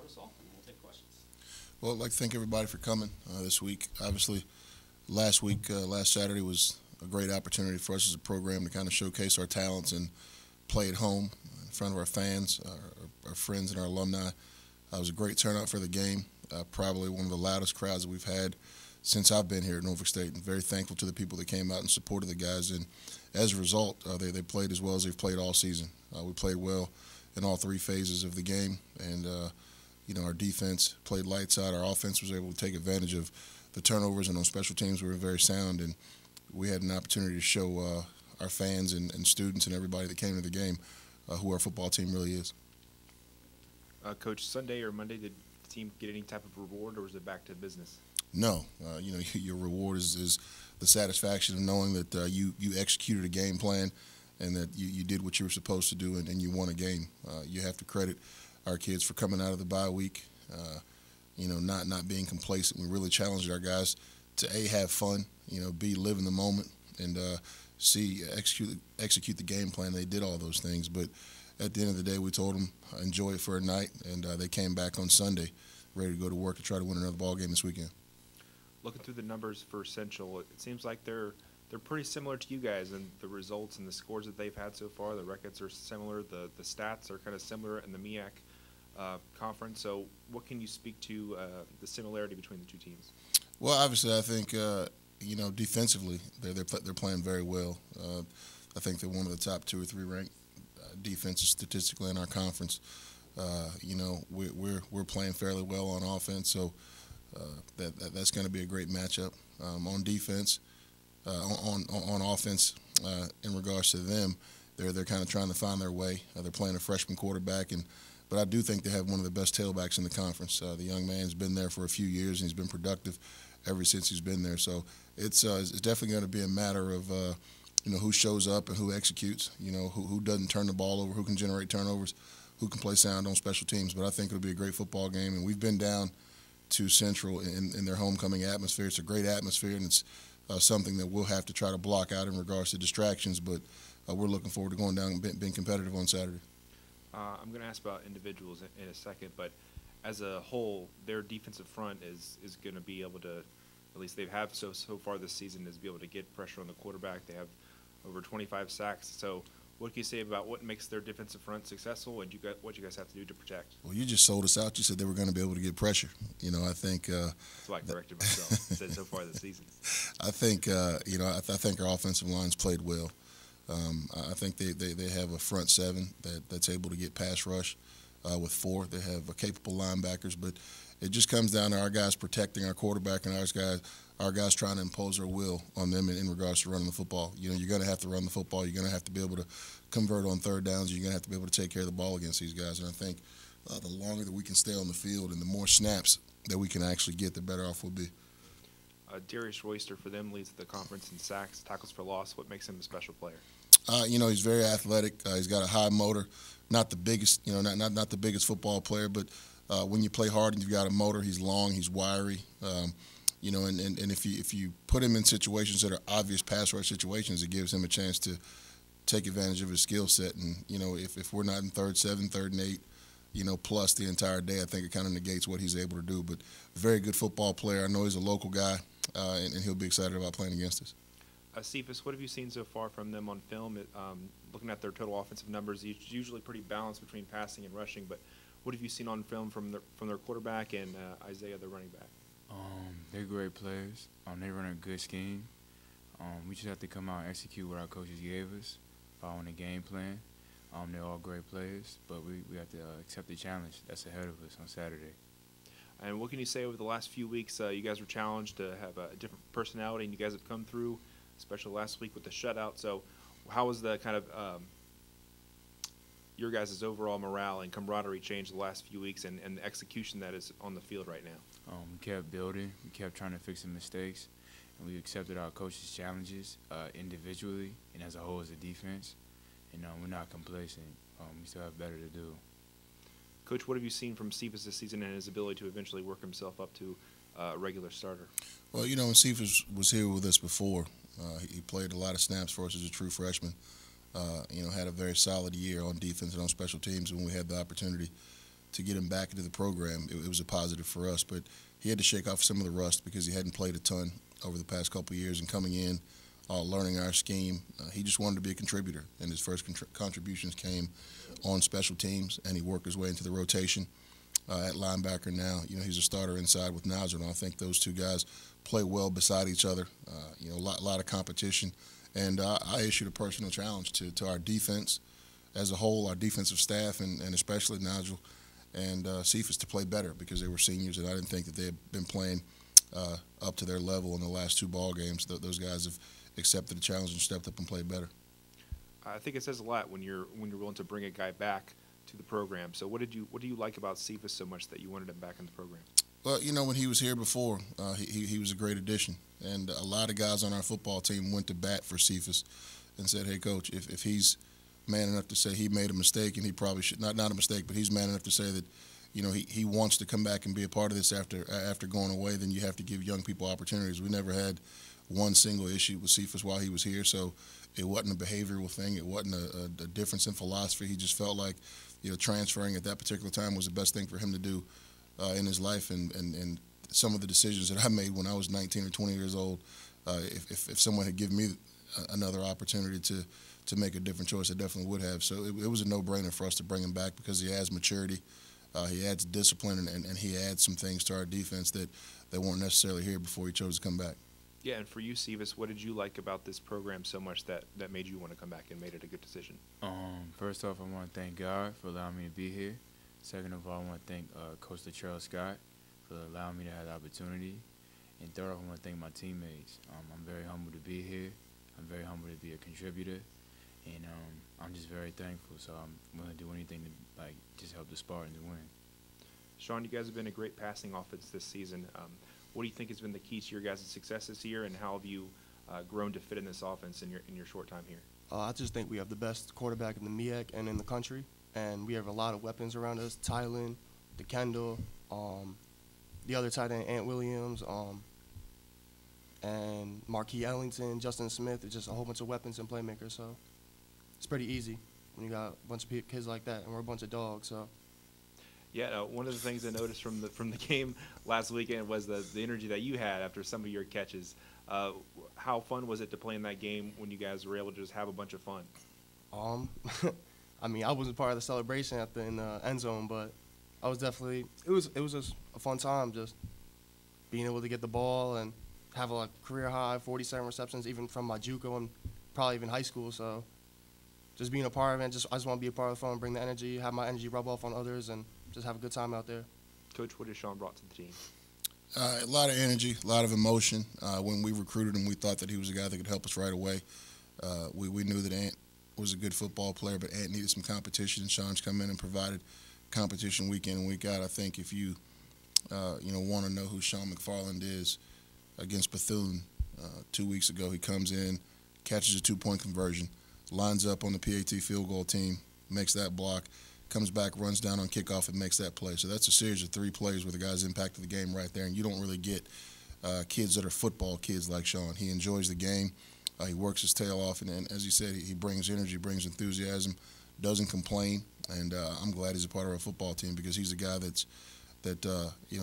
start us off, and we'll take questions. Well, I'd like to thank everybody for coming this week. Obviously, last Saturday was a great opportunity for us as a program to kind of showcase our talents and play at home in front of our fans, our friends, and our alumni. It was a great turnout for the game, probably one of the loudest crowds that we've had since I've been here at Norfolk State, and very thankful to the people that came out and supported the guys. And as a result, they played as well as they've played all season. We played well in all three phases of the game, and our defense played lights out. Our offense was able to take advantage of the turnovers, and on special teams we were very sound, and we had an opportunity to show our fans and students and everybody that came to the game who our football team really is. Coach, Sunday or Monday, did the team get any type of reward, or was it back to business? No. Your reward is the satisfaction of knowing that you executed a game plan and that you did what you were supposed to do and you won a game. You have to credit our kids for coming out of the bye week, not being complacent. We really challenged our guys to A, have fun, B, live in the moment, and C, execute the game plan. They did all those things, but at the end of the day, we told them enjoy it for a night, and they came back on Sunday ready to go to work to try to win another ball game this weekend. Looking through the numbers for Central, it seems like they're pretty similar to you guys, and the results and the scores that they've had so far, the records are similar, the stats are kind of similar in the MEAC conference. So what can you speak to the similarity between the two teams? Well, obviously, I think defensively they're playing very well. I think they're one of the top 2 or 3 ranked defenses statistically in our conference. We're playing fairly well on offense, so that's going to be a great matchup. On defense, on offense, in regards to them, they're kind of trying to find their way. They're playing a freshman quarterback, but I do think they have one of the best tailbacks in the conference. The young man's been there for a few years, and he's been productive ever since he's been there. So it's definitely going to be a matter of who shows up and who executes. Who doesn't turn the ball over, who can generate turnovers, who can play sound on special teams. But I think it'll be a great football game, and we've been down to Central in their homecoming atmosphere. It's a great atmosphere, and it's something that we'll have to try to block out in regards to distractions. But we're looking forward to going down and being competitive on Saturday. I'm going to ask about individuals in a second, but as a whole, their defensive front is going to be able to, at least they have so far this season, is be able to get pressure on the quarterback. They have over 25 sacks. So what can you say about what makes their defensive front successful and what you guys have to do to protect? Well, you just sold us out. You said they were going to be able to get pressure. I think that's why I corrected myself. I said so far this season. I think I think our offensive line's played well. I think they have a front 7 that's able to get pass rush with 4. They have capable linebackers, but it just comes down to our guys protecting our quarterback and our guys trying to impose their will on them in regards to running the football. You're going to have to run the football. You're going to have to be able to convert on third downs. You're going to have to be able to take care of the ball against these guys. And I think the longer that we can stay on the field and the more snaps that we can actually get, the better off we'll be. Darius Royster for them leads the conference in sacks, tackles for loss. What makes him a special player? He's very athletic. He's got a high motor. Not the biggest, not the biggest football player, but when you play hard and you've got a motor, he's long, he's wiry. And if you put him in situations that are obvious pass rush situations, it gives him a chance to take advantage of his skill set. And if we're not in 3rd, 7, 3rd, and 8, plus the entire day, I think it kind of negates what he's able to do. But very good football player. I know he's a local guy, and he'll be excited about playing against us. Cephas, what have you seen so far from them on film? Looking at their total offensive numbers, it's usually pretty balanced between passing and rushing. But what have you seen on film from their quarterback and Isaiah, their running back? They're great players. They run a good scheme. We just have to come out and execute what our coaches gave us, following the game plan. They're all great players, but we have to accept the challenge that's ahead of us on Saturday. And what can you say over the last few weeks? You guys were challenged to have a different personality, and you guys have come through, especially last week with the shutout. So how was the kind of your guys' overall morale and camaraderie changed the last few weeks and the execution that is on the field right now? We kept building. We kept trying to fix the mistakes, and we accepted our coaches' challenges individually and as a whole as a defense. And we're not complacent. We still have better to do. Coach, what have you seen from Cephas this season and his ability to eventually work himself up to a regular starter? Well, when Cephas was here with us before, he played a lot of snaps for us as a true freshman. Had a very solid year on defense and on special teams when we had the opportunity to get him back into the program, it was a positive for us. But he had to shake off some of the rust because he hadn't played a ton over the past couple of years, and coming in, learning our scheme, he just wanted to be a contributor. And his first contributions came on special teams, and he worked his way into the rotation at linebacker now. He's a starter inside with Nazar, and I think those two guys play well beside each other. A lot of competition. And I issued a personal challenge to our defense as a whole, our defensive staff, and especially Nigel and Cephas to play better because they were seniors, and I didn't think that they had been playing up to their level in the last two ball games. Those guys have accepted the challenge and stepped up and played better. I think it says a lot when you're willing to bring a guy back to the program. So what do you like about Cephas so much that you wanted him back in the program? Well, when he was here before, he was a great addition, and a lot of guys on our football team went to bat for Cephas and said, "Hey, Coach, if he's man enough to say he made a mistake, and he probably should not a mistake, but he's man enough to say that, he wants to come back and be a part of this after going away, then you have to give young people opportunities." We never had one single issue with Cephas while he was here, so it wasn't a behavioral thing. It wasn't a difference in philosophy. He just felt like, transferring at that particular time was the best thing for him to do in his life, and some of the decisions that I made when I was 19 or 20 years old, if someone had given me another opportunity to make a different choice, I definitely would have. So it was a no-brainer for us to bring him back because he adds maturity, he adds discipline, and he adds some things to our defense that weren't necessarily here before he chose to come back. Yeah, and for you, Cephas, what did you like about this program so much that made you want to come back and made it a good decision? First off, I want to thank God for allowing me to be here. Second of all, I want to thank Coach Latrell Scott for allowing me to have the opportunity. And third off, I want to thank my teammates. I'm very humbled to be here. I'm very humbled to be a contributor. And I'm just very thankful. So I'm willing to do anything to just help the Spartans win. Shawn, you guys have been a great passing offense this season. What do you think has been the key to your guys' success this year, and how have you grown to fit in this offense in your short time here? I just think we have the best quarterback in the MEAC and in the country, and we have a lot of weapons around us. Tylen, DeKendall, the other tight end, Ant Williams, and Marquis Ellington, Justin Smith. It's just a whole bunch of weapons and playmakers, so it's pretty easy when you got a bunch of kids like that, and we're a bunch of dogs. So. Yeah, one of the things I noticed from the game last weekend was the energy that you had after some of your catches. How fun was it to play in that game when you guys were able to just have a bunch of fun? I mean, I wasn't part of the celebration in the end zone, but I was definitely. It was just a fun time, just being able to get the ball and have a career high 47 receptions, even from my JUCO and probably even high school. So, just being a part of it, I just want to be a part of the fun, bring the energy, have my energy rub off on others, and just have a good time out there. Coach, what has Shawn brought to the team? A lot of energy, a lot of emotion. When we recruited him, we thought that he was a guy that could help us right away. We knew that Ant was a good football player, but Ant needed some competition, and Shawn's come in and provided competition week in and week out. I think if you want to know who Shawn McFarland is against Bethune 2 weeks ago, he comes in, catches a 2-point conversion, lines up on the PAT field goal team, makes that block, comes back, runs down on kickoff, and makes that play. So that's a series of 3 plays where the guy's impacted the game right there, and you don't really get kids that are football kids like Shawn. He enjoys the game. He works his tail off, and as you said, he brings energy, brings enthusiasm, doesn't complain, and I'm glad he's a part of our football team because he's a guy that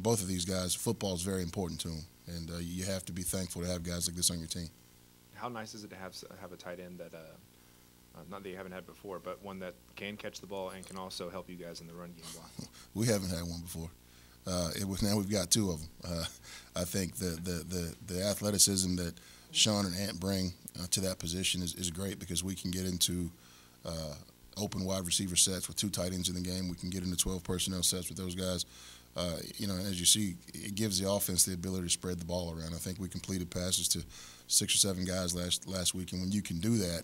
both of these guys, football is very important to him, and you have to be thankful to have guys like this on your team. How nice is it to have a tight end that not that you haven't had before, but one that can catch the ball and can also help you guys in the run game block? We haven't had one before. Now we've got 2 of them. I think the athleticism that Shawn and Ant bring to that position is great because we can get into open wide receiver sets with 2 tight ends in the game. We can get into 12 personnel sets with those guys. As you see, it gives the offense the ability to spread the ball around. I think we completed passes to 6 or 7 guys last week, and when you can do that,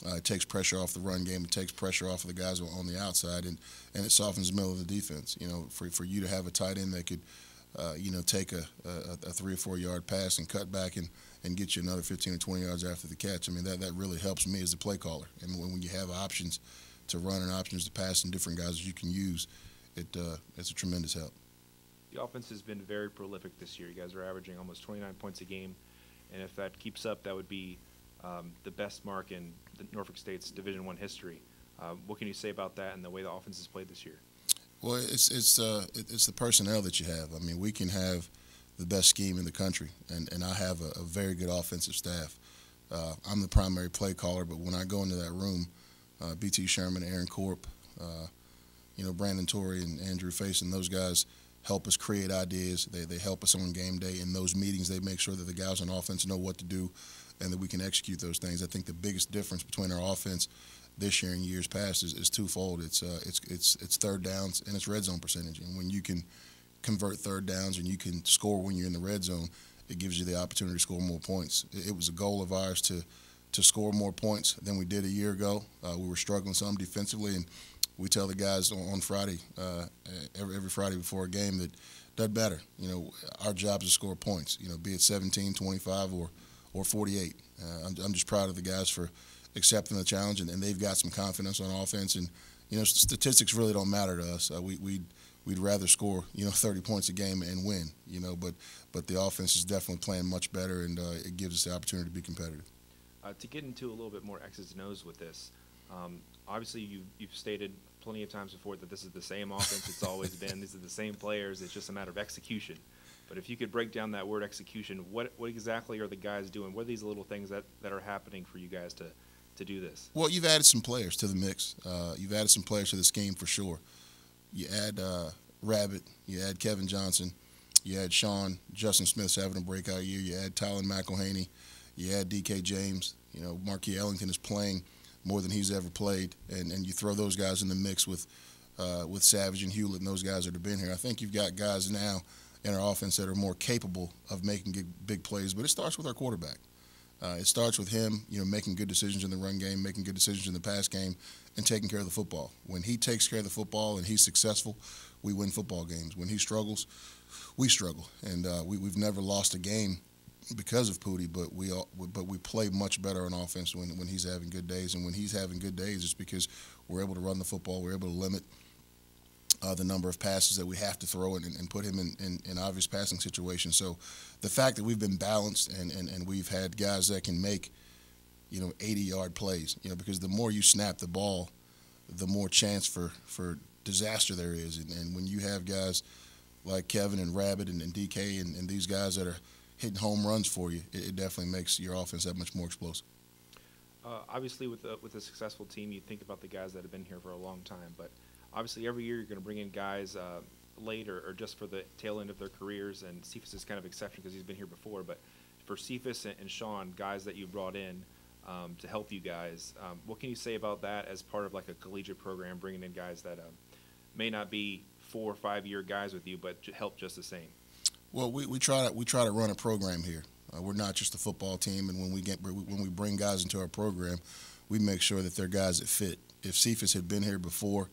it takes pressure off the run game. It takes pressure off of the guys on the outside, and it softens the middle of the defense. For you to have a tight end that could, take a 3 or 4 yard pass and cut back and get you another 15 or 20 yards after the catch. I mean, that really helps me as the play caller. And when you have options to run and options to pass and different guys that you can use, it's a tremendous help. The offense has been very prolific this year. You guys are averaging almost 29 points a game, and if that keeps up, that would be the best mark in the Norfolk State's Division I history. What can you say about that and the way the offense has played this year? Well, it's the personnel that you have. I mean, we can have the best scheme in the country, and I have a very good offensive staff. I'm the primary play caller, but when I go into that room, B.T. Sherman, Aaron Corp, Brandon Torrey and Andrew Faison, those guys help us create ideas. They help us on game day. In those meetings, they make sure that the guys on offense know what to do and that we can execute those things. I think the biggest difference between our offense this year and years past is twofold. It's third downs and it's red zone percentage. And when you can convert third downs and you can score when you're in the red zone, it gives you the opportunity to score more points. It was a goal of ours to score more points than we did a year ago. We were struggling some defensively, and we tell the guys on Friday, every Friday before a game, that doesn't matter. Our job is to score points. Be it 17, 25, or 48. I'm just proud of the guys for accepting the challenge, and they've got some confidence on offense. And statistics really don't matter to us. We'd rather score 30 points a game and win. But the offense is definitely playing much better, and it gives us the opportunity to be competitive. To get into a little bit more X's and O's with this, obviously you've stated plenty of times before that this is the same offense it's always been. These are the same players. It's just a matter of execution. But if you could break down that word execution, what exactly are the guys doing? What are these little things that are happening for you guys to do this? Well, you've added some players to the mix. You've added some players to the scheme for sure. You add Rabbit. You add Kevin Johnson. You add Shawn. Justin Smith's having a breakout year. You add Tylen McElhaney. You add D.K. James. Marquis Ellington is playing more than he's ever played, and you throw those guys in the mix with Savage and Hewlett and those guys that have been here. I think you've got guys now in our offense that are more capable of making big plays, but it starts with our quarterback. It starts with him, making good decisions in the run game, making good decisions in the pass game, and taking care of the football. When he takes care of the football and he's successful, we win football games. When he struggles, we struggle, and we've never lost a game because of Pooty, but we play much better on offense when he's having good days. And when he's having good days, it's because we're able to run the football, we're able to limit the number of passes that we have to throw and put him in obvious passing situations. So the fact that we've been balanced and we've had guys that can make 80-yard plays, because the more you snap the ball, the more chance for disaster there is. And when you have guys like Kevin and Rabbit and DK and these guys that are hitting home runs for you, it definitely makes your offense that much more explosive. Obviously, with a successful team, you think about the guys that have been here for a long time. But obviously, every year you're going to bring in guys late or just for the tail end of their careers. And Cephas is kind of exception because he's been here before. But for Cephas and Shawn, guys that you brought in to help you guys, what can you say about that as part of like a collegiate program, bringing in guys that may not be 4 or 5 year guys with you, but help just the same? Well, we try to run a program here. We're not just a football team, and when we bring guys into our program, we make sure that they're guys that fit. If Cephas had been here before,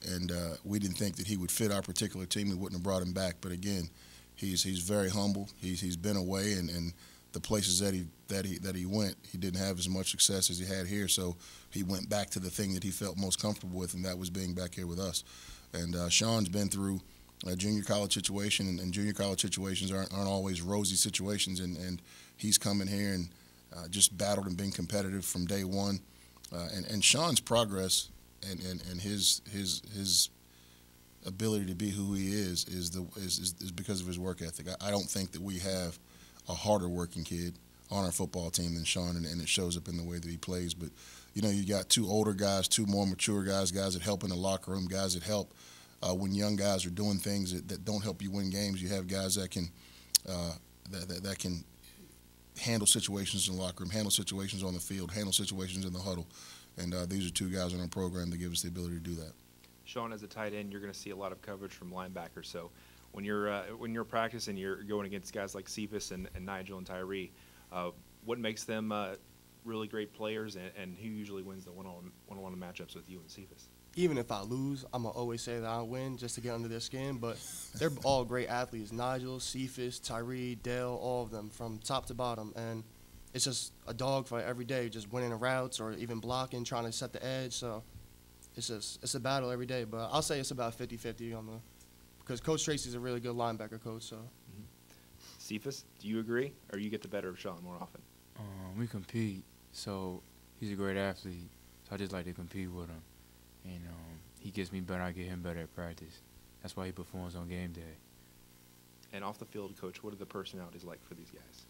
and we didn't think that he would fit our particular team, we wouldn't have brought him back. But again, he's very humble. He's been away, and the places that he went, he didn't have as much success as he had here. So he went back to the thing that he felt most comfortable with, and that was being back here with us. And Shawn's been through a junior college situation, and junior college situations aren't always rosy situations, and he's come in here and just battled and been competitive from day one. And Shawn's progress and his ability to be who he is because of his work ethic. I don't think that we have a harder working kid on our football team than Shawn, and it shows up in the way that he plays. But you got 2 older guys, 2 more mature guys that help in the locker room, guys that help when young guys are doing things that don't help you win games. You have guys that can that can handle situations in the locker room, handle situations on the field, handle situations in the huddle. And these are 2 guys in our program that give us the ability to do that. Shawn, as a tight end, you're going to see a lot of coverage from linebackers. So when you're practicing, you're going against guys like Cephas and Nigel and Tyree. What makes them really great players, and who usually wins the one-on-one matchups with you and Cephas? Even if I lose, I'm going to always say that I win just to get under their skin. But they're all great athletes. Nigel, Cephas, Tyree, Dale, all of them from top to bottom. And it's just a dogfight every day, just winning the routes or even blocking, trying to set the edge. So it's a battle every day. But I'll say it's about 50-50 because Coach Tracy's a really good linebacker coach. So, Cephas, do you agree, or you get the better of Shawn more often? We compete, so he's a great athlete. So I just like to compete with him, and he gets me better, I get him better at practice. That's why he performs on game day. And off the field, Coach, what are the personalities like for these guys?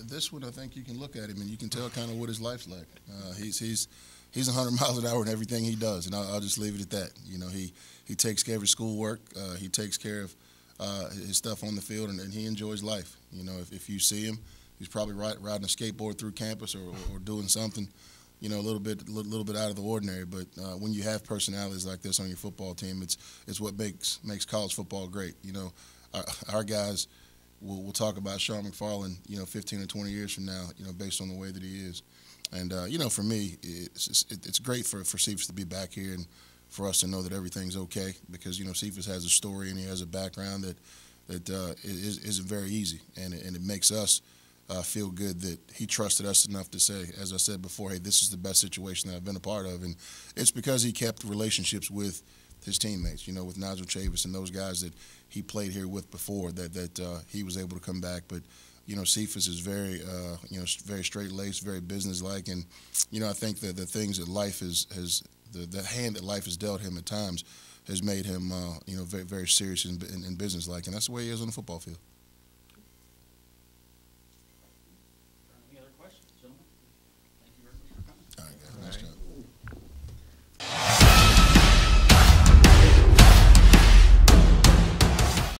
This one, I think you can look at him and you can tell kind of what his life's like. He's 100 miles an hour in everything he does, and I'll just leave it at that. You know, he takes care of his schoolwork. He takes care of his stuff on the field, and he enjoys life. You know, if you see him, he's probably riding a skateboard through campus or doing something, you know, a little bit out of the ordinary. But when you have personalities like this on your football team, it's what makes college football great. You know, our guys will talk about Shawn McFarland, you know, 15 or 20 years from now, you know, based on the way that he is. And, you know, for me, it's great for Cephas to be back here and for us to know that everything's okay because, you know, Cephas has a story and he has a background that isn't very easy. And it makes us feel good that he trusted us enough to say, as I said before, hey, this is the best situation that I've been a part of. And it's because he kept relationships with his teammates, you know, with Latrell Scott and those guys that he played here with before that he was able to come back. But, you know, Cephas is very, you know, very straight-laced, very businesslike. And, you know, I think that the things that life the hand that life has dealt him at times has made him, you know, very, very serious and businesslike. And that's the way he is on the football field.